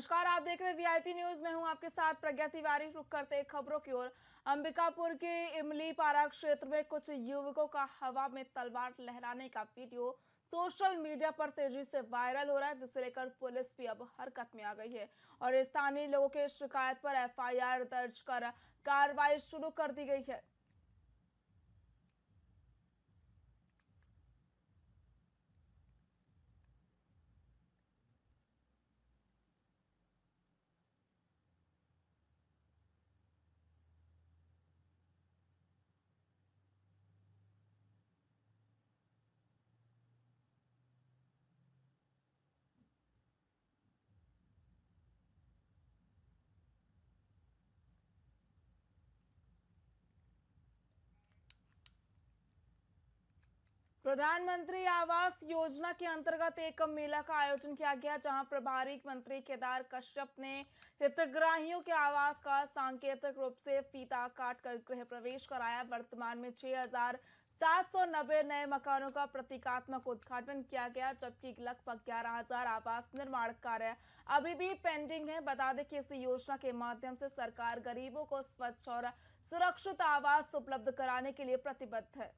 नमस्कार, आप देख रहे हैं वीआईपी न्यूज। मैं हूं आपके साथ प्रज्ञा तिवारी। रुक करते हैं खबरों की ओर। अंबिकापुर के इमली पारा क्षेत्र में कुछ युवकों का हवा में तलवार लहराने का वीडियो सोशल मीडिया पर तेजी से वायरल हो रहा है, जिसे लेकर पुलिस भी अब हरकत में आ गई है और स्थानीय लोगों के शिकायत पर एफआईआर दर्ज कर कार्रवाई शुरू कर दी गई है। प्रधानमंत्री आवास योजना के अंतर्गत एक मेला का आयोजन किया गया, जहां प्रभारी मंत्री केदार कश्यप ने हितग्राहियों के आवास का सांकेतिक रूप से फीता काट कर गृह प्रवेश कराया। वर्तमान में 6,790 नए मकानों का प्रतीकात्मक उद्घाटन किया गया, जबकि लगभग 11,000 आवास निर्माण कार्य अभी भी पेंडिंग है। बता दें कि इस योजना के माध्यम से सरकार गरीबों को स्वच्छ और सुरक्षित आवास उपलब्ध कराने के लिए प्रतिबद्ध है।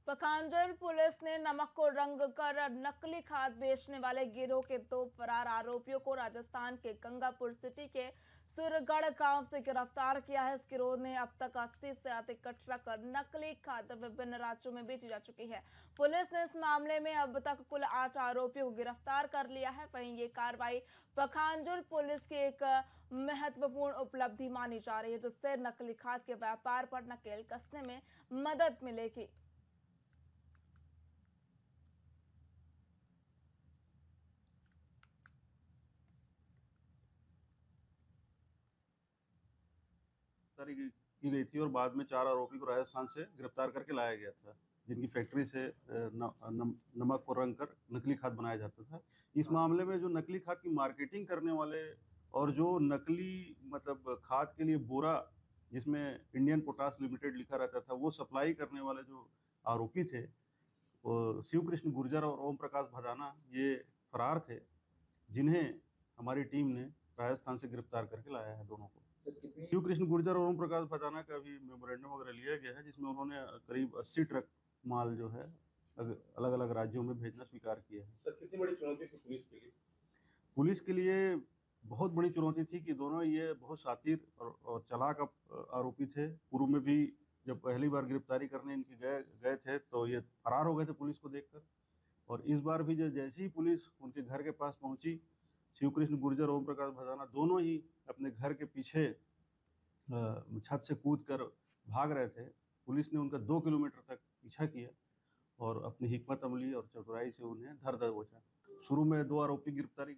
पखांजर पुलिस ने नमक को रंग कर नकली खाद बेचने वाले गिरोह के 2 फरार आरोपियों को राजस्थान के गंगापुर सिटी के सुरगढ़ गांव से गिरफ्तार किया है। इस गिरोह ने अब तक 80 से अधिक ट्रक नकली खाद विभिन्न राज्यों में बेची जा चुकी है। पुलिस ने इस मामले में अब तक कुल 8 आरोपियों को गिरफ्तार कर लिया है। वहीं ये कार्रवाई पखांजर पुलिस की एक महत्वपूर्ण उपलब्धि मानी जा रही है, जिससे नकली खाद के व्यापार पर नकेल कसने में मदद मिलेगी। गिरफ्तारी की गई थी और बाद में 4 आरोपी को राजस्थान से गिरफ्तार करके लाया गया था, जिनकी फैक्ट्री से नमक को रंग कर नकली खाद बनाया जाता था। इस मामले में जो नकली खाद की मार्केटिंग करने वाले और जो नकली मतलब खाद के लिए बोरा जिसमें इंडियन पोटास लिमिटेड लिखा रहता था, वो सप्लाई करने वाले जो आरोपी थे, वो शिव कृष्ण गुर्जर और ओम प्रकाश भदाना, ये फरार थे, जिन्हें हमारी टीम ने राजस्थान से गिरफ्तार करके लाया है दोनों को। शिव कृष्ण गुर्जर और ओम प्रकाश भदाना का भी मेमोरेंडम वगैरह लिया गया है, जिसमें उन्होंने करीब 80 ट्रक माल जो है अलग अलग राज्यों में भेजना स्वीकार किया है। सर, कितनी बड़ी चुनौती थी पुलिस के लिए? पुलिस के लिए बहुत बड़ी चुनौती थी कि दोनों ये बहुत शातिर और चालाक आरोपी थे। पूर्व में भी जब पहली बार गिरफ्तारी करने इनके गए थे तो ये फरार हो गए थे पुलिस को देखकर, और इस बार भी जैसे ही पुलिस उनके घर के पास पहुंची, शिव कृष्ण गुर्जर ओम प्रकाश भदाना दोनों ही अपने घर के पीछे छत से कूद कर भाग रहे थे। पुलिस ने उनका 2 किलोमीटर तक पीछा किया और अपनी हिकमत अमली और चतुराई से उन्हें धर दबोचा। शुरू में 2 आरोपी गिरफ्तारी।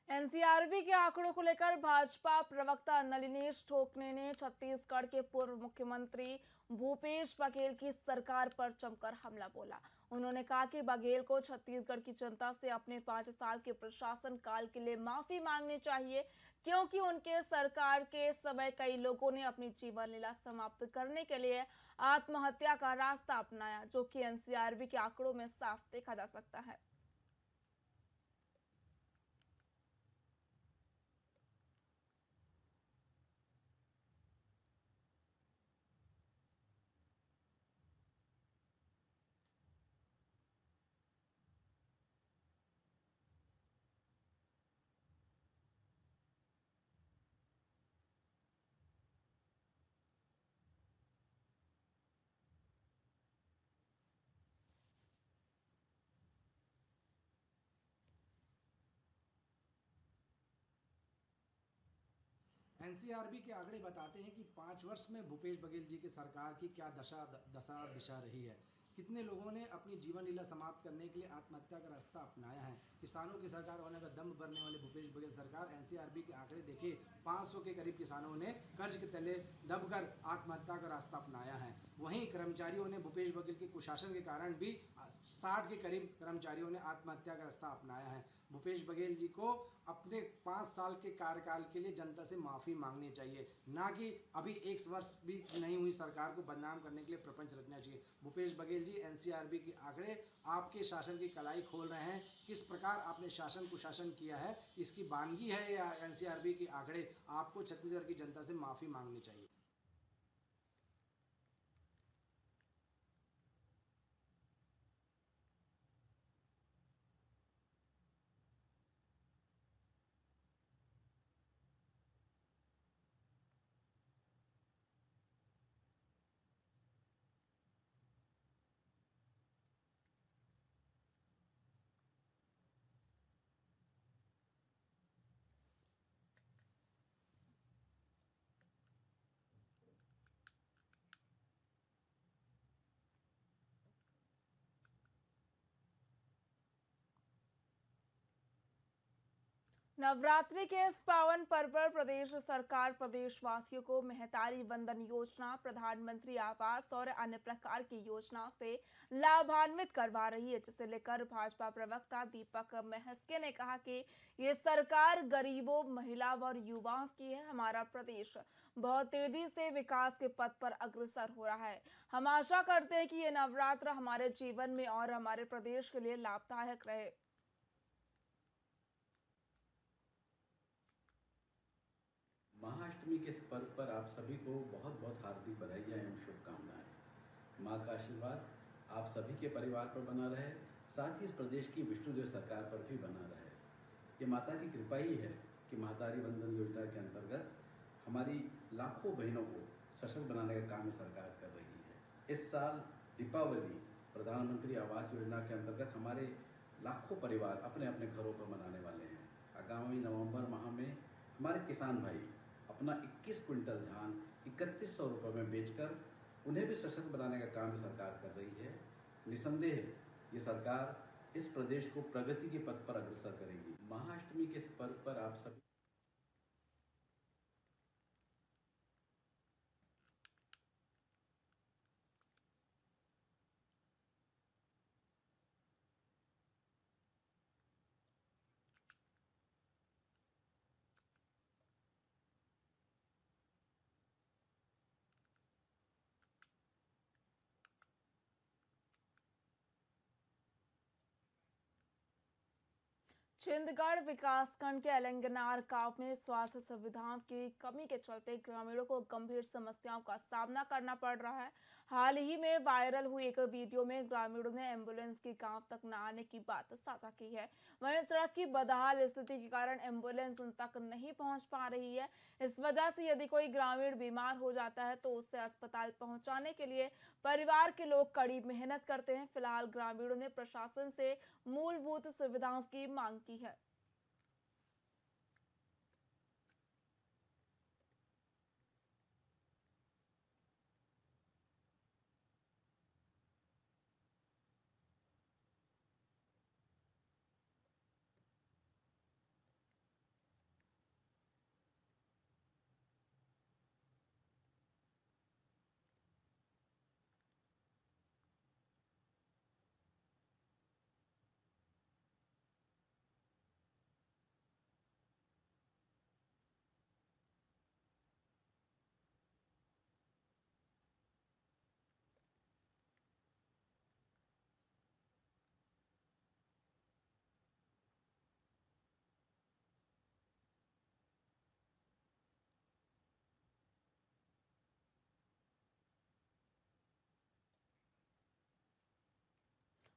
एनसीआरबी के आंकड़ों को लेकर भाजपा प्रवक्ता नलिनेश ठोकने ने छत्तीसगढ़ के पूर्व मुख्यमंत्री भूपेश बघेल की सरकार पर जमकर हमला बोला। उन्होंने कहा कि बघेल को छत्तीसगढ़ की जनता से अपने 5 साल के प्रशासन काल के लिए माफी मांगनी चाहिए, क्योंकि उनके सरकार के समय कई लोगों ने अपनी जीवन लीला समाप्त करने के लिए आत्महत्या का रास्ता अपनाया, जो कि एनसीआरबी के आंकड़ों में साफ देखा जा सकता है। एनसीआरबी के आंकड़े बताते हैं कि 5 वर्ष में भूपेश बघेल जी की सरकार की क्या दशा दिशा रही है। कितने लोगों ने अपनी जीवन लीला समाप्त करने के लिए आत्महत्या का रास्ता अपनाया है। किसानों की सरकार होने का दम भरने वाले भूपेश बघेल सरकार, एनसीआरबी के आंकड़े देखिए, 500 के करीब किसानों ने कर्ज के तले दबकर आत्महत्या का रास्ता अपनाया है। वहीं कर्मचारियों ने भूपेश बघेल के कुशासन के कारण भी 60 के करीब कर्मचारियों ने आत्महत्या का रास्ता अपनाया है। भूपेश बघेल जी को अपने 5 साल के कार्यकाल के लिए जनता से माफ़ी मांगनी चाहिए, ना कि अभी 1 वर्ष भी नहीं हुई सरकार को बदनाम करने के लिए प्रपंच रचना चाहिए। भूपेश बघेल जी, एनसीआरबी के आंकड़े आपके शासन की कलाई खोल रहे हैं। किस प्रकार आपने शासन कुशासन किया है, इसकी बानगी है या एनसीआरबी के आंकड़े? आपको छत्तीसगढ़ की जनता से माफ़ी मांगनी चाहिए। नवरात्रि के इस पावन पर्व पर प्रदेश सरकार प्रदेशवासियों को महतारी वंदन योजना, प्रधानमंत्री आवास और अन्य प्रकार की योजना से लाभान्वित करवा रही है, जिसे लेकर भाजपा प्रवक्ता दीपक महस्के ने कहा कि ये सरकार गरीबों, महिला और युवाओं की है। हमारा प्रदेश बहुत तेजी से विकास के पथ पर अग्रसर हो रहा है। हम आशा करते हैं कि ये नवरात्र हमारे जीवन में और हमारे प्रदेश के लिए लाभदायक रहे। महाअष्टमी के इस पर्व पर आप सभी को बहुत बहुत हार्दिक बधाइयाँ एवं शुभकामनाएं। माँ का आशीर्वाद आप सभी के परिवार पर बना रहे, साथ ही इस प्रदेश की विष्णुदेव सरकार पर भी बना रहे। ये माता की कृपा ही है कि महतारी वंदन योजना के अंतर्गत हमारी लाखों बहनों को सशक्त बनाने का काम सरकार कर रही है। इस साल दीपावली प्रधानमंत्री आवास योजना के अंतर्गत हमारे लाखों परिवार अपने अपने घरों पर मनाने वाले हैं। आगामी नवंबर माह में हमारे किसान भाई अपना 21 क्विंटल धान 3100 रुपये में बेचकर उन्हें भी सशक्त बनाने का काम सरकार कर रही है। निसंदेह ये सरकार इस प्रदेश को प्रगति के पथ पर अग्रसर करेगी। महाअष्टमी के इस पर्व पर आप सभी छिंदगढ़ विकासखंड के अलंगनार गांव में स्वास्थ्य सुविधाओं की कमी के चलते ग्रामीणों को गंभीर समस्याओं का सामना करना पड़ रहा है। हाल ही में वायरल हुई एक वीडियो में ग्रामीणों ने एम्बुलेंस की गांव तक न आने की बात साझा की है। वहीं सड़क की बदहाल स्थिति के कारण एम्बुलेंस उन तक नहीं पहुंच पा रही है। इस वजह से यदि कोई ग्रामीण बीमार हो जाता है तो उसे अस्पताल पहुंचाने के लिए परिवार के लोग कड़ी मेहनत करते हैं। फिलहाल ग्रामीणों ने प्रशासन से मूलभूत सुविधाओं की मांग की है।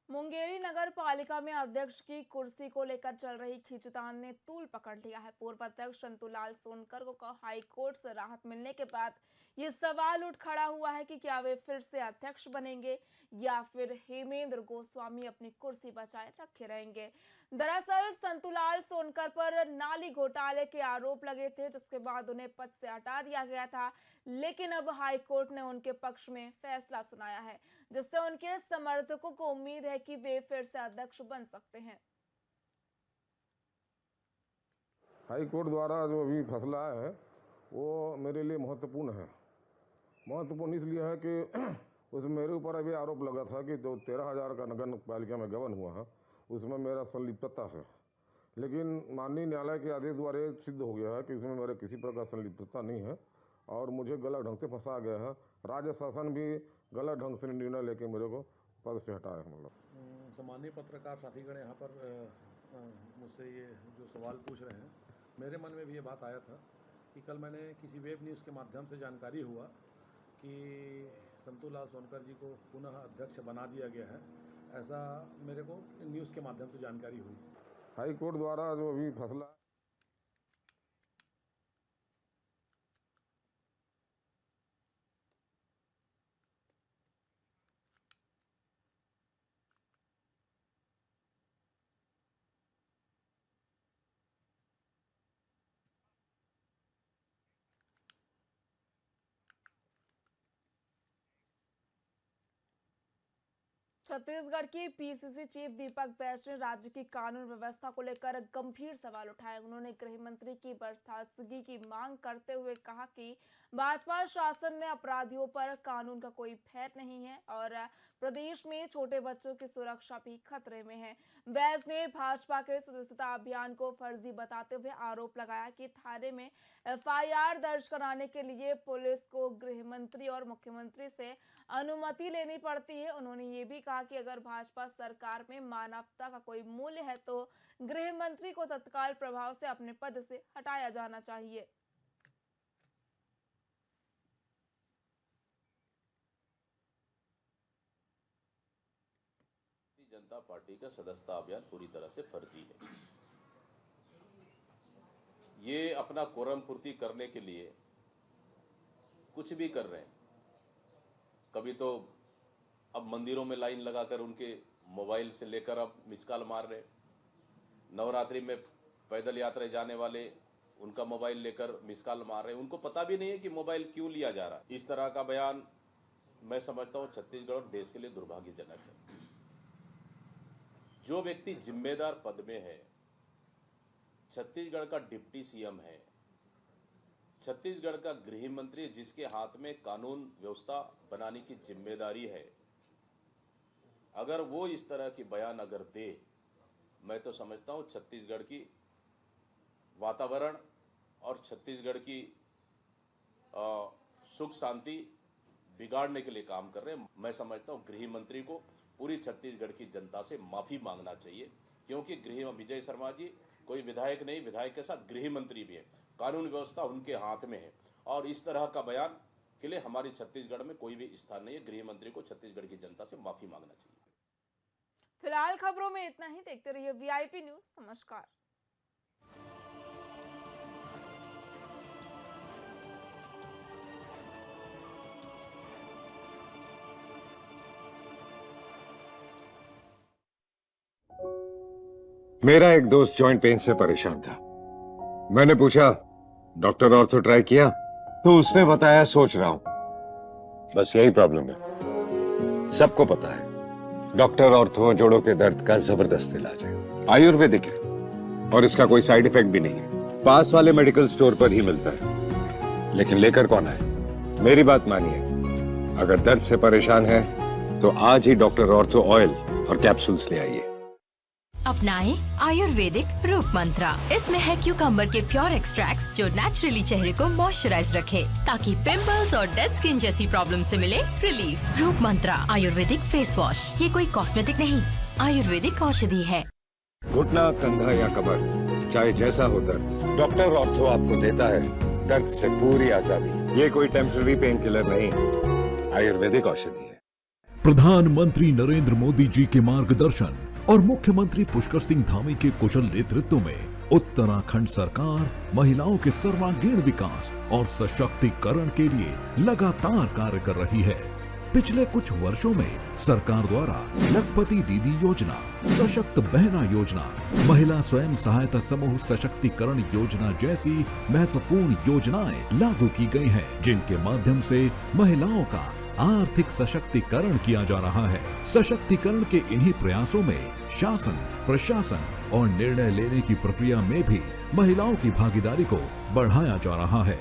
मुंगेली नगर पालिका में अध्यक्ष की कुर्सी को लेकर चल रही खींचतान ने तूल पकड़ लिया है। पूर्व अध्यक्ष संतूलाल सोनकर को हाई कोर्ट से राहत मिलने के बाद ये सवाल उठ खड़ा हुआ है कि क्या वे फिर से अध्यक्ष बनेंगे या फिर हेमेंद्र गोस्वामी अपनी कुर्सी बचाए रखे रहेंगे। दरअसल संतूलाल सोनकर सोनकर पर नाली घोटाले के आरोप लगे थे, जिसके बाद उन्हें पद से हटा दिया गया था। लेकिन अब हाई कोर्ट ने उनके पक्ष में फैसला सुनाया है, जिससे उनके समर्थकों को उम्मीद है कि वे फिर से अध्यक्ष बन सकते हैं। हाई कोर्ट द्वारा जो अभी फैसला आया है वो मेरे लिए महत्वपूर्ण है। महत्वपूर्ण इसलिए है कि उसमें मेरे ऊपर अभी आरोप लगा था कि जो 13,000 का नगर पालिका में गबन हुआ है उसमें मेरा संलिप्तता है, लेकिन माननीय न्यायालय के आदेश द्वारा सिद्ध हो गया है कि इसमें मेरे किसी प्रकार संलिप्तता नहीं है और मुझे गलत ढंग से फंसा गया है। राज्य शासन भी गलत ढंग से निर्णय लेके मेरे को पद से हटाया है। मतलब सामान्य पत्रकार साथीगण यहाँ पर मुझसे ये जो सवाल पूछ रहे हैं, मेरे मन में भी ये बात आया था कि कल मैंने किसी वेब न्यूज़ के माध्यम से जानकारी हुआ कि संतू लाल सोनकर जी को पुनः अध्यक्ष बना दिया गया है। ऐसा मेरे को न्यूज़ के माध्यम से जानकारी हुई। हाई कोर्ट द्वारा जो अभी फैसला छत्तीसगढ़ की पीसीसी चीफ दीपक बैज ने राज्य की कानून व्यवस्था को लेकर गंभीर सवाल उठाए। उन्होंने गृह मंत्री की बर्खास्तगी की मांग करते हुए कहा कि भाजपा शासन में अपराधियों पर कानून का कोई भय नहीं है और प्रदेश में छोटे बच्चों की सुरक्षा भी खतरे में है। बैज ने भाजपा के सदस्यता अभियान को फर्जी बताते हुए आरोप लगाया कि थाने में एफआईआर दर्ज कराने के लिए पुलिस को गृह मंत्री और मुख्यमंत्री से अनुमति लेनी पड़ती है। उन्होंने ये भी कहा कि अगर भाजपा सरकार में मानवता का कोई मूल्य है तो गृह मंत्री को तत्काल प्रभाव से अपने पद से हटाया जाना चाहिए। जनता पार्टी का सदस्यता अभियान पूरी तरह से फर्जी है। ये अपना कोरम पूर्ति करने के लिए कुछ भी कर रहे हैं। कभी तो अब मंदिरों में लाइन लगाकर उनके मोबाइल से लेकर अब मिस कॉल मार रहे। नवरात्रि में पैदल यात्रा जाने वाले उनका मोबाइल लेकर मिस कॉल मार रहे। उनको पता भी नहीं है कि मोबाइल क्यों लिया जा रहा है। इस तरह का बयान मैं समझता हूँ छत्तीसगढ़ और देश के लिए दुर्भाग्यजनक है। जो व्यक्ति जिम्मेदार पद में है, छत्तीसगढ़ का डिप्टी सीएम है, छत्तीसगढ़ का गृह मंत्री जिसके हाथ में कानून व्यवस्था बनाने की जिम्मेदारी है, अगर वो इस तरह की बयान अगर दे, मैं तो समझता हूँ छत्तीसगढ़ की वातावरण और छत्तीसगढ़ की सुख शांति बिगाड़ने के लिए काम कर रहे हैं। मैं समझता हूँ गृह मंत्री को पूरी छत्तीसगढ़ की जनता से माफी मांगना चाहिए, क्योंकि गृह विजय शर्मा जी कोई विधायक नहीं, विधायक के साथ गृह मंत्री भी है। कानून व्यवस्था उनके हाथ में है और इस तरह का बयान के लिए हमारी छत्तीसगढ़ में कोई भी स्थान नहीं है। गृह मंत्री को छत्तीसगढ़ की जनता से माफी मांगना चाहिए। फिलहाल खबरों में इतना ही। देखते रहिए वीआईपी न्यूज़। नमस्कार। मेरा एक दोस्त जॉइंट पेन से परेशान था। मैंने पूछा डॉक्टर ऑर्थो ट्राई किया, तो उसने बताया सोच रहा हूं। बस यही प्रॉब्लम है। सबको पता है डॉक्टर ऑर्थो जोड़ों के दर्द का जबरदस्त इलाज है, आयुर्वेदिक है और इसका कोई साइड इफेक्ट भी नहीं है। पास वाले मेडिकल स्टोर पर ही मिलता है। लेकिन लेकर कौन आए? मेरी बात मानिए, अगर दर्द से परेशान है तो आज ही डॉक्टर ऑर्थो ऑयल और कैप्सूल्स ले आइए। अपनाएं आयुर्वेदिक रूप मंत्रा। इसमें है क्यूकम्बर के प्योर एक्सट्रैक्ट्स जो नेचुरली चेहरे को मॉइस्चराइज रखे, ताकि पिंपल्स और डेड स्किन जैसी प्रॉब्लम से मिले रिलीफ। रूप मंत्रा आयुर्वेदिक फेस वॉश, ये कोई कॉस्मेटिक नहीं, आयुर्वेदिक औषधि है। घुटना, कंधा या कमर, चाहे जैसा हो दर्द, डॉक्टर ऑर्थो आपको देता है दर्द से पूरी आजादी। ये कोई टेम्पररी पेन किलर नहीं, आयुर्वेदिक औषधि है। प्रधानमंत्री नरेंद्र मोदी जी के मार्गदर्शन और मुख्यमंत्री पुष्कर सिंह धामी के कुशल नेतृत्व में उत्तराखंड सरकार महिलाओं के सर्वांगीण विकास और सशक्तिकरण के लिए लगातार कार्य कर रही है। पिछले कुछ वर्षों में सरकार द्वारा लखपति दीदी योजना, सशक्त बहना योजना, महिला स्वयं सहायता समूह सशक्तिकरण योजना जैसी महत्वपूर्ण योजनाएं लागू की गई हैं, जिनके माध्यम से महिलाओं का आर्थिक सशक्तिकरण किया जा रहा है। सशक्तिकरण के इन्हीं प्रयासों में शासन, प्रशासन और निर्णय लेने की प्रक्रिया में भी महिलाओं की भागीदारी को बढ़ाया जा रहा है।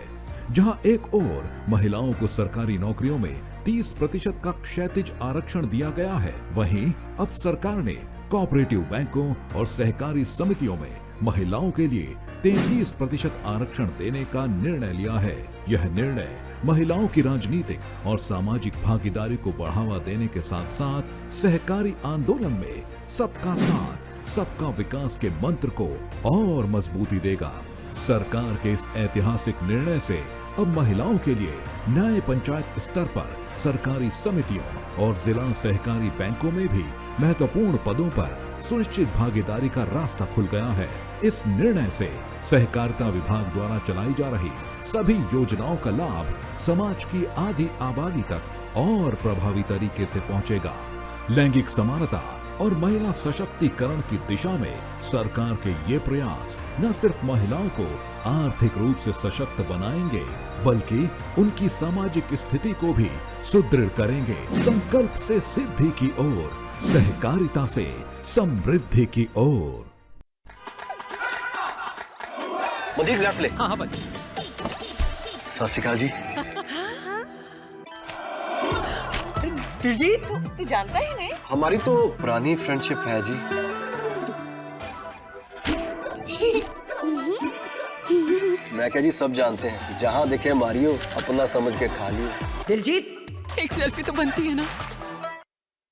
जहां एक ओर महिलाओं को सरकारी नौकरियों में 30% का क्षैतिज आरक्षण दिया गया है, वहीं अब सरकार ने कोऑपरेटिव बैंकों और सहकारी समितियों में महिलाओं के लिए 33% आरक्षण देने का निर्णय लिया है। यह निर्णय महिलाओं की राजनीतिक और सामाजिक भागीदारी को बढ़ावा देने के साथ साथ सहकारी आंदोलन में सबका साथ, सबका विकास के मंत्र को और मजबूती देगा। सरकार के इस ऐतिहासिक निर्णय से अब महिलाओं के लिए न्याय पंचायत स्तर पर सरकारी समितियों और जिला सहकारी बैंकों में भी महत्वपूर्ण पदों पर सुनिश्चित भागीदारी का रास्ता खुल गया है। इस निर्णय से सहकारिता विभाग द्वारा चलाई जा रही सभी योजनाओं का लाभ समाज की आधी आबादी तक और प्रभावी तरीके से पहुंचेगा। लैंगिक समानता और महिला सशक्तिकरण की दिशा में सरकार के ये प्रयास न सिर्फ महिलाओं को आर्थिक रूप से सशक्त बनाएंगे, बल्कि उनकी सामाजिक स्थिति को भी सुदृढ़ करेंगे। संकल्प से सिद्धि की ओर, सहकारिता से समृद्धि की ओर। मुझे लेफ्ट ले। हाँ भाई। सत श्री अकाल जी। दिलजीत, तू जानता ही नहीं? हमारी तो पुरानी फ्रेंडशिप है जी। मैं क्या जी, सब जानते हैं, जहाँ देखे मारियो, अपना समझ के खा लियो। दिलजीत, एक सेल्फी तो बनती है ना?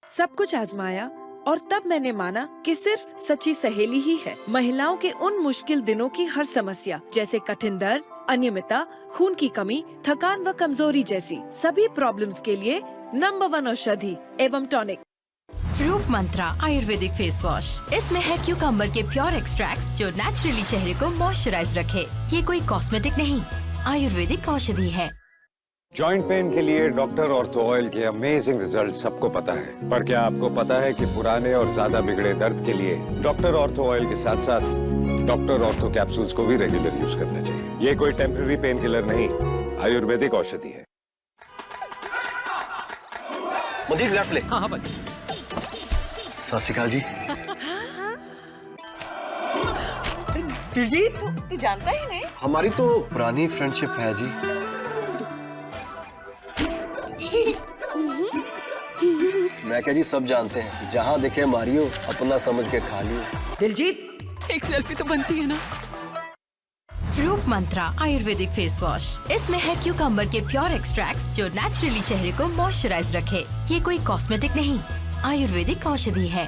सब कुछ आजमाया और तब मैंने माना कि सिर्फ सच्ची सहेली ही है महिलाओं के उन मुश्किल दिनों की हर समस्या, जैसे कठिन दर्द, अनियमितता, खून की कमी, थकान व कमजोरी जैसी सभी प्रॉब्लम्स के लिए नंबर 1 औषधि एवं टॉनिक। रूप मंत्रा आयुर्वेदिक फेस वॉश। इसमें है क्यूकम्बर के प्योर एक्सट्रैक्ट्स जो नेचुरली चेहरे को मॉइस्चराइज रखे। ये कोई कॉस्मेटिक नहीं, आयुर्वेदिक औषधि है। जॉइंट पेन के लिए डॉक्टर ऑर्थो ऑयल के अमेजिंग रिजल्ट सबको पता है, पर क्या आपको पता है कि पुराने और ज्यादा बिगड़े दर्द के लिए डॉक्टर ऑर्थो ऑयल के साथ साथ डॉक्टर ऑर्थो कैप्सूल्स को भी रेगुलर यूज करना चाहिए। ये कोई टेम्पररी पेन किलर नहीं, आयुर्वेदिक औषधि है। मुझे लेफ्ट ले। हाँ भाई। सत श्री अकाल जी। दिलजीत, तू जानता ही नहीं? हमारी तो पुरानी फ्रेंडशिप है जी। मैं क्या जी, सब जानते हैं, जहाँ देखे मारियो, अपना समझ के खा लियो। दिलजीत, एक सेल्फी तो बनती है ना? रूप मंत्रा आयुर्वेदिक फेस वॉश। इसमें है क्यूकम्बर के प्योर एक्सट्रैक्ट्स जो नेचुरली चेहरे को मॉइस्चराइज रखे। ये कोई कॉस्मेटिक नहीं, आयुर्वेदिक औषधि है।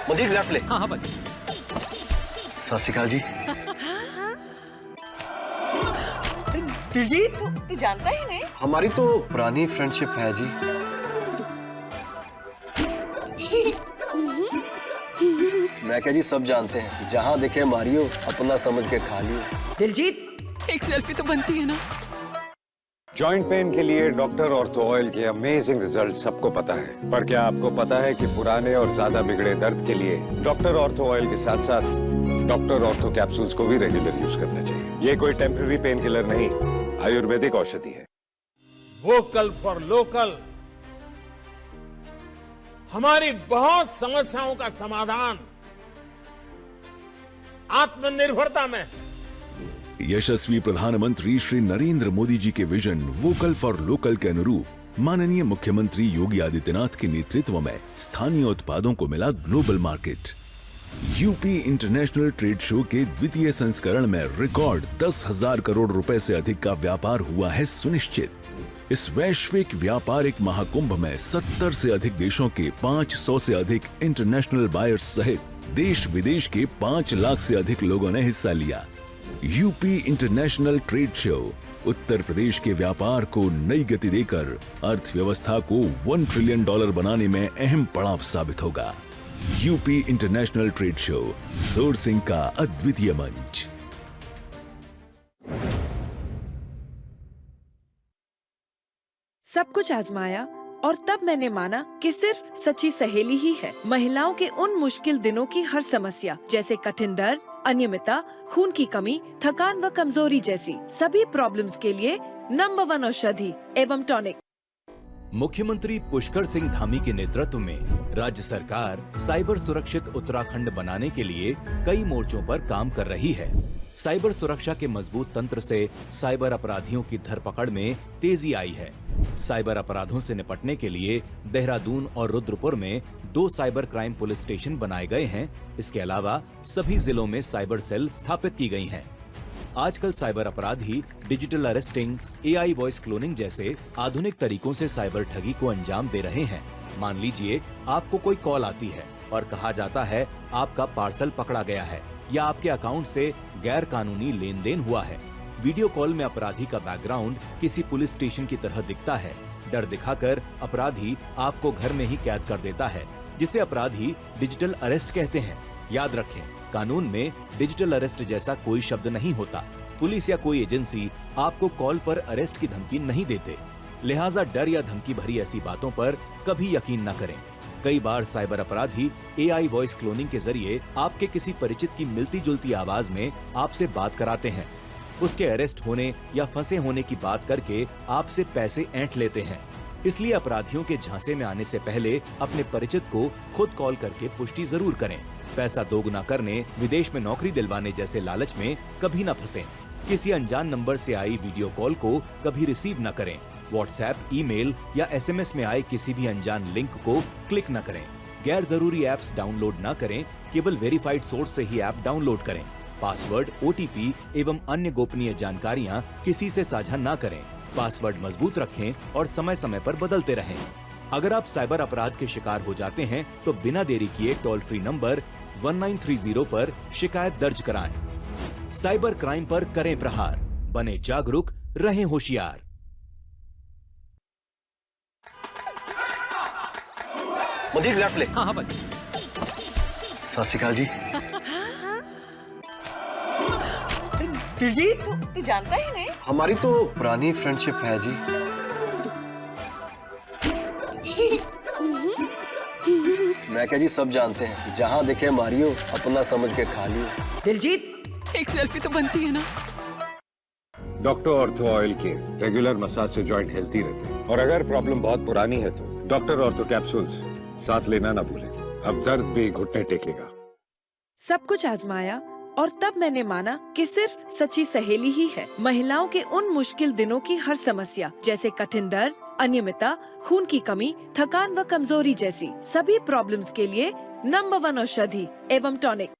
मुझे लेफ्ट ले। हाँ भाई। सत श्री अकाल जी। दिलजीत, तू जानता ही नहीं? हमारी तो पुरानी फ्रेंडशिप है जी। मैं क्या जी, सब जानते हैं, जहाँ देखे मारियो, अपना समझ के खा लियो। दिलजीत, एक सेल्फी तो बनती है ना? जॉइंट पेन के लिए डॉक्टर ऑर्थो ऑयल के अमेजिंग रिजल्ट सबको पता है, पर क्या आपको पता है कि पुराने और ज्यादा बिगड़े दर्द के लिए डॉक्टर ऑर्थो ऑयल के साथ साथ डॉक्टर ऑर्थो कैप्सूल्स को भी रेगुलर यूज करना चाहिए। ये कोई टेम्पररी पेन किलर नहीं, आयुर्वेदिक औषधि है। वोकल फॉर लोकल हमारी बहुत समस्याओं का समाधान आत्मनिर्भरता में है। यशस्वी प्रधानमंत्री श्री नरेंद्र मोदी जी के विजन वोकल फॉर लोकल के अनुरूप माननीय मुख्यमंत्री योगी आदित्यनाथ के नेतृत्व में स्थानीय उत्पादों को मिला global market. UP international trade show के द्वितीय संस्करण में रिकॉर्ड 10,000 करोड़ रुपए से अधिक का व्यापार हुआ है सुनिश्चित। इस वैश्विक व्यापारिक महाकुंभ में 70 से अधिक देशों के 500 से अधिक इंटरनेशनल बायर्स सहित देश विदेश के 5 लाख से अधिक लोगों ने हिस्सा लिया। UP international trade show Uttar Pradesh के व्यापार को नई गति देकर अर्थव्यवस्था को $1 ट्रिलियन बनाने में अहम पड़ाव साबित होगा। UP international trade show, sourcing का अद्वितीय मंच। सब कुछ आजमाया और तब मैंने माना कि सिर्फ सच्ची सहेली ही है महिलाओं के उन मुश्किल दिनों की हर समस्या, जैसे कठिन दर्द, अनियमितता, खून की कमी, थकान व कमजोरी जैसी सभी प्रॉब्लम्स के लिए नंबर 1 औषधि एवं टॉनिक। मुख्यमंत्री पुष्कर सिंह धामी के नेतृत्व में राज्य सरकार साइबर सुरक्षित उत्तराखंड बनाने के लिए कई मोर्चों पर काम कर रही है। साइबर सुरक्षा के मजबूत तंत्र से साइबर अपराधियों की धरपकड़ में तेजी आई है। साइबर अपराधों से निपटने के लिए देहरादून और रुद्रपुर में 2 साइबर क्राइम पुलिस स्टेशन बनाए गए हैं। इसके अलावा सभी जिलों में साइबर सेल स्थापित की गई हैं। आजकल साइबर अपराधी digital arresting, AI voice cloning जैसे आधुनिक तरीकों से साइबर ठगी को अंजाम दे रहे हैं। मान लीजिए आपको कोई कॉल आती है और कहा जाता है आपका पार्सल पकड़ा गया है या आपके अकाउंट से गैर कानूनी लेन देन हुआ है। वीडियो कॉल में अपराधी का बैकग्राउंड किसी पुलिस स्टेशन की तरह दिखता है। डर दिखाकर अपराधी आपको घर में ही कैद कर देता है, जिसे अपराधी डिजिटल अरेस्ट कहते हैं। याद रखें, कानून में डिजिटल अरेस्ट जैसा कोई शब्द नहीं होता। पुलिस या कोई एजेंसी आपको कॉल पर अरेस्ट की धमकी नहीं देते, लिहाजा डर या धमकी भरी ऐसी बातों पर कभी यकीन न करें। कई बार साइबर अपराधी AI वॉइस क्लोनिंग के जरिए आपके किसी परिचित की मिलती जुलती आवाज में आपसे बात कराते हैं। उसके अरेस्ट होने या फंसे होने की बात करके आपसे पैसे ऐंठ लेते हैं। इसलिए अपराधियों के झांसे में आने से पहले अपने परिचित को खुद कॉल करके पुष्टि जरूर करें। पैसा दोगुना करने, विदेश में नौकरी दिलवाने जैसे लालच में कभी न फंसें। किसी अनजान नंबर से आई वीडियो कॉल को कभी रिसीव न करें। व्हाट्सएप, ईमेल या SMS में आए किसी भी अनजान लिंक को क्लिक न करें। गैर जरूरी ऐप्स डाउनलोड न करें, केवल वेरीफाइड सोर्स से ही ऐप डाउनलोड करें। पासवर्ड, OTP एवं अन्य गोपनीय जानकारियां किसी से साझा न करें। पासवर्ड मजबूत रखें और समय समय पर बदलते रहें। अगर आप साइबर अपराध के शिकार हो जाते हैं तो बिना देरी किए टोल फ्री नंबर 1930 पर शिकायत दर्ज कराएं। साइबर क्राइम पर करें प्रहार, बने जागरूक, रहें होशियार। मंदिर लेफ्ट ले। हाँ भाई। सत श्री अकाल जी। दिलजीत, तू जानता ही नहीं? हमारी तो पुरानी फ्रेंडशिप है जी। मैं क्या जी, सब जानते हैं, जहाँ देखे मारियो, अपना समझ के खा लियो। दिलजीत, एक सेल्फी तो बनती है ना? डॉक्टर ऑर्थो ऑयल के रेगुलर मसाज से जॉइंट हेल्थी रहते हैं। और अगर प्रॉब्लम बहुत पुरानी है तो डॉक्टर ऑर्थो कैप्सूल्स साथ लेना ना भूलें। अब दर्द भी घुटने टेकेगा। सब कुछ आजमाया और तब मैंने माना कि सिर्फ सच्ची सहेली ही है महिलाओं के उन मुश्किल दिनों की हर समस्या, जैसे कठिन दर्द, अनियमितता, खून की कमी, थकान व कमजोरी जैसी सभी प्रॉब्लम्स के लिए नंबर 1 औषधि एवं टॉनिक।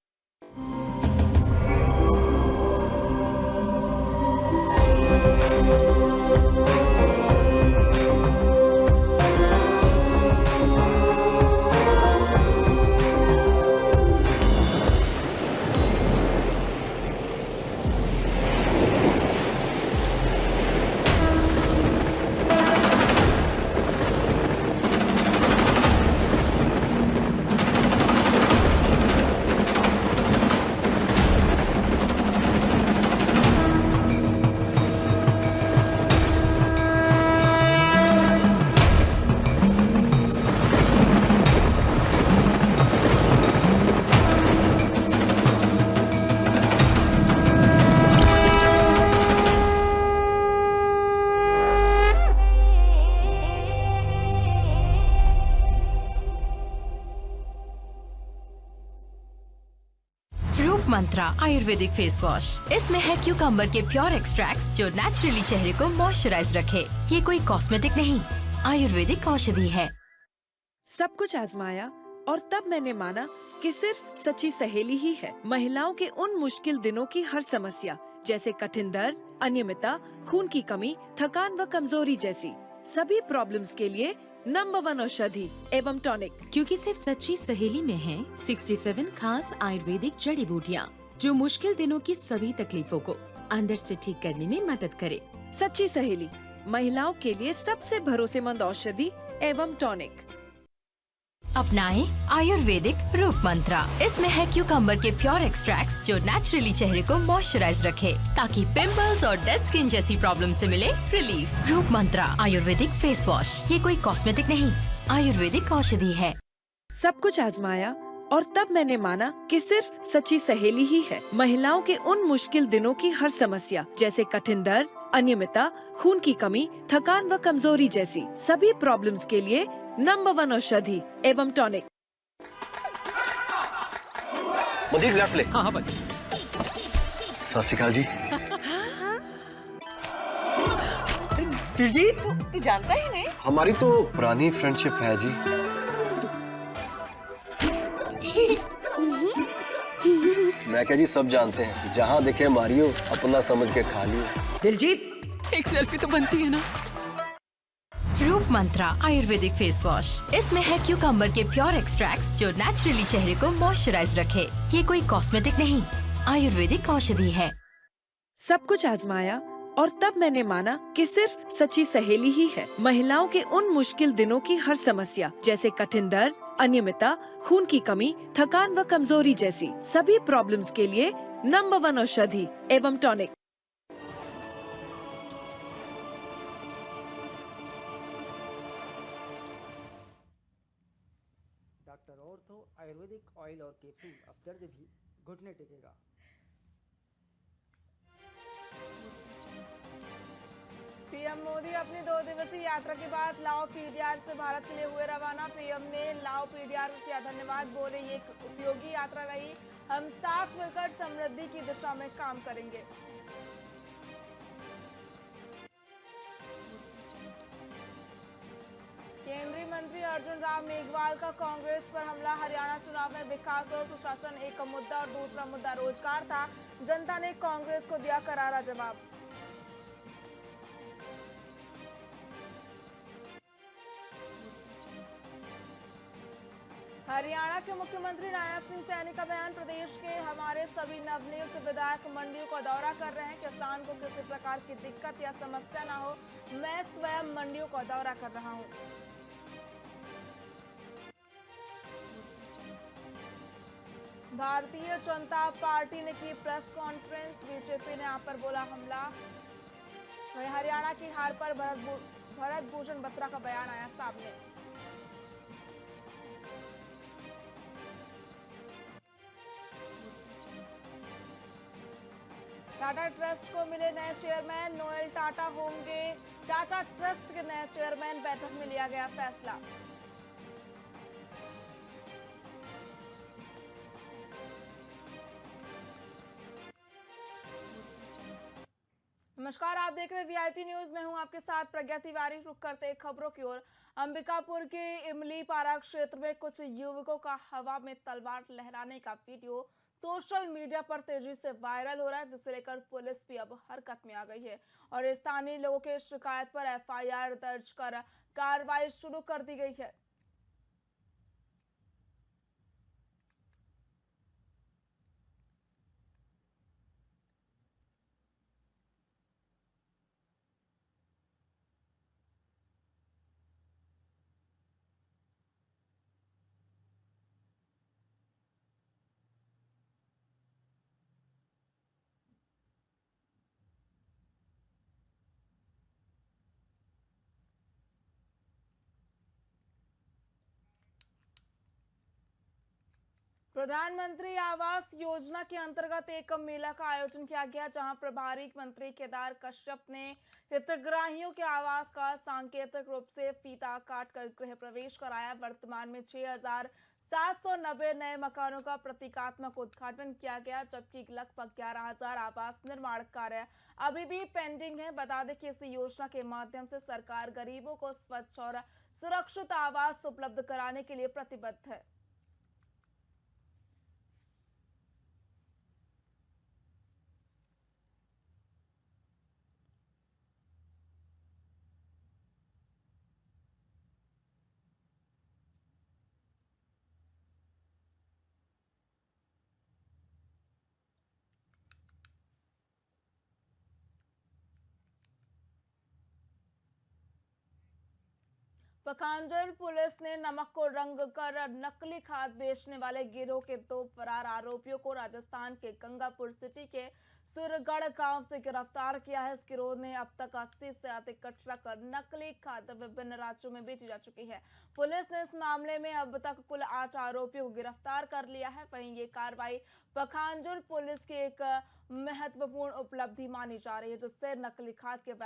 मंत्रा आयुर्वेदिक फेस वॉश। इसमें है क्यूकम्बर के प्योर एक्सट्रैक्ट्स जो नेचुरली चेहरे को मॉइस्चराइज रखे। ये कोई कॉस्मेटिक नहीं, आयुर्वेदिक औषधि है। सब कुछ आजमाया और तब मैंने माना कि सिर्फ सच्ची सहेली ही है महिलाओं के उन मुश्किल दिनों की हर समस्या, जैसे कठिन दर्द, अनियमितता, खून की कमी, थकान व कमजोरी जैसी सभी प्रॉब्लम्स के लिए नंबर 1 औषधि एवं टॉनिक। क्योंकि सिर्फ सच्ची सहेली में है 67 खास आयुर्वेदिक जड़ी बूटियाँ जो मुश्किल दिनों की सभी तकलीफों को अंदर से ठीक करने में मदद करे। सच्ची सहेली, महिलाओं के लिए सबसे भरोसेमंद औषधि एवं टॉनिक। अपनाएं आयुर्वेदिक रूप मंत्रा। इसमें है क्यूकम्बर के प्योर एक्सट्रैक्ट्स जो नेचुरली चेहरे को मॉइस्चराइज रखे ताकि पिंपल्स और डेड स्किन जैसी प्रॉब्लम से मिले रिलीफ। रूप मंत्रा आयुर्वेदिक फेस वॉश, ये कोई कॉस्मेटिक नहीं, आयुर्वेदिक औषधि है। सब कुछ आजमाया और तब मैंने माना कि सिर्फ सच्ची सहेली ही है महिलाओं के उन मुश्किल दिनों की हर समस्या, जैसे कठिन दर्द, अनियमितता, खून की कमी, थकान व कमजोरी जैसी सभी प्रॉब्लम्स के लिए नंबर 1 औषधि एवं टॉनिक। मदीर लेफ्ट ले। हाँ हाँ भाई। सत श्री अकाल जी। दिलजीत तू जानता ही नहीं। हमारी तो पुरानी फ्रेंडशिप है जी। मैं क्या जी सब जानते हैं, जहाँ दिखे मारियो अपना समझ के खा लियो। दिलजीत एक सेल्फी तो बनती है ना। रूप मंत्रा आयुर्वेदिक फेस वॉश, इसमें है क्यूकम्बर के प्योर एक्सट्रैक्ट्स जो नेचुरली चेहरे को मॉइस्चराइज रखे। ये कोई कॉस्मेटिक नहीं, आयुर्वेदिक औषधि है। सब कुछ आजमाया और तब मैंने माना कि सिर्फ सच्ची सहेली ही है महिलाओं के उन मुश्किल दिनों की हर समस्या, जैसे कठिन दर्द, अनियमितता, खून की कमी, थकान व कमजोरी जैसी सभी प्रॉब्लम्स के लिए नंबर 1 औषधि एवं tonic. Doctor ortho Ayurvedic oil और कैप्सूल, अब दर्द भी घुटने टेकेगा। पीएम मोदी अपनी 2 दिवसीय यात्रा के बाद लाओ पीडीआर से भारत के लिए हुए रवाना। पीएम ने लाओ पीडीआर को किया धन्यवाद, बोले ये एक उपयोगी यात्रा रही, हम साथ मिलकर समृद्धि की दिशा में काम करेंगे। केंद्रीय मंत्री अर्जुन राम मेघवाल का कांग्रेस पर हमला। हरियाणा चुनाव में विकास और सुशासन एक मुद्दा और दूसरा मुद्दा रोजगार था, जनता ने कांग्रेस को दिया करारा जवाब। हरियाणा के मुख्यमंत्री नायब सिंह सैनी का बयान, प्रदेश के हमारे सभी नवनियुक्त विधायक मंडियों का दौरा कर रहे हैं, किसान को किसी प्रकार की दिक्कत या समस्या न हो, मैं स्वयं मंडियों का दौरा कर रहा हूं। भारतीय जनता पार्टी ने की प्रेस कॉन्फ्रेंस, बीजेपी ने आप पर बोला हमला। वहीं हरियाणा की हार पर भरत भूषण बत्रा का बयान आया सामने। टाटा ट्रस्ट को मिले नए चेयरमैन, नोएल टाटा होंगे टाटा ट्रस्ट के नए चेयरमैन, बैठक में लिया गया फैसला। नमस्कार, आप देख रहे हैं वीआईपी न्यूज, मैं हूं आपके साथ प्रज्ञा तिवारी। रुक करते खबरों की ओर। अंबिकापुर के इमली पारा क्षेत्र में कुछ युवकों का हवा में तलवार लहराने का वीडियो सोशल मीडिया पर तेजी से वायरल हो रहा है, जिसे लेकर पुलिस भी अब हरकत में आ गई है और स्थानीय लोगों के शिकायत पर एफआईआर दर्ज कर कार्रवाई शुरू कर दी गई है। प्रधानमंत्री आवास योजना के अंतर्गत एक मेला का आयोजन किया गया, जहां प्रभारी मंत्री केदार कश्यप ने हितग्राहियों के आवास का सांकेतिक रूप से फीता काटकर गृह प्रवेश कराया। वर्तमान में 6,790 नए मकानों का प्रतीकात्मक उद्घाटन किया गया, जबकि लगभग 11,000 आवास निर्माण कार्य अभी भी पेंडिंग है। बता दें कि इस योजना के माध्यम से सरकार गरीबों को स्वच्छ और सुरक्षित आवास उपलब्ध कराने के लिए प्रतिबद्ध है। पखांजर पुलिस ने नमक को रंग कर नकली खाद बेचने वाले गिरोह के 2 फरार आरोपियों को राजस्थान के गंगापुर सिटी के सुरगढ़ गांव से गिरफ्तार किया है। इस गिरोह ने अब तक 80 से अधिक ट्रक नकली खाद विभिन्न राज्यों में बेची जा चुकी है। पुलिस ने इस मामले में अब तक कुल 8 आरोपियों को गिरफ्तार कर लिया है। वहीं ये कार्रवाई पखांजर पुलिस की एक महत्वपूर्ण उपलब्धि मानी जा रही है, जिससे नकली खाद के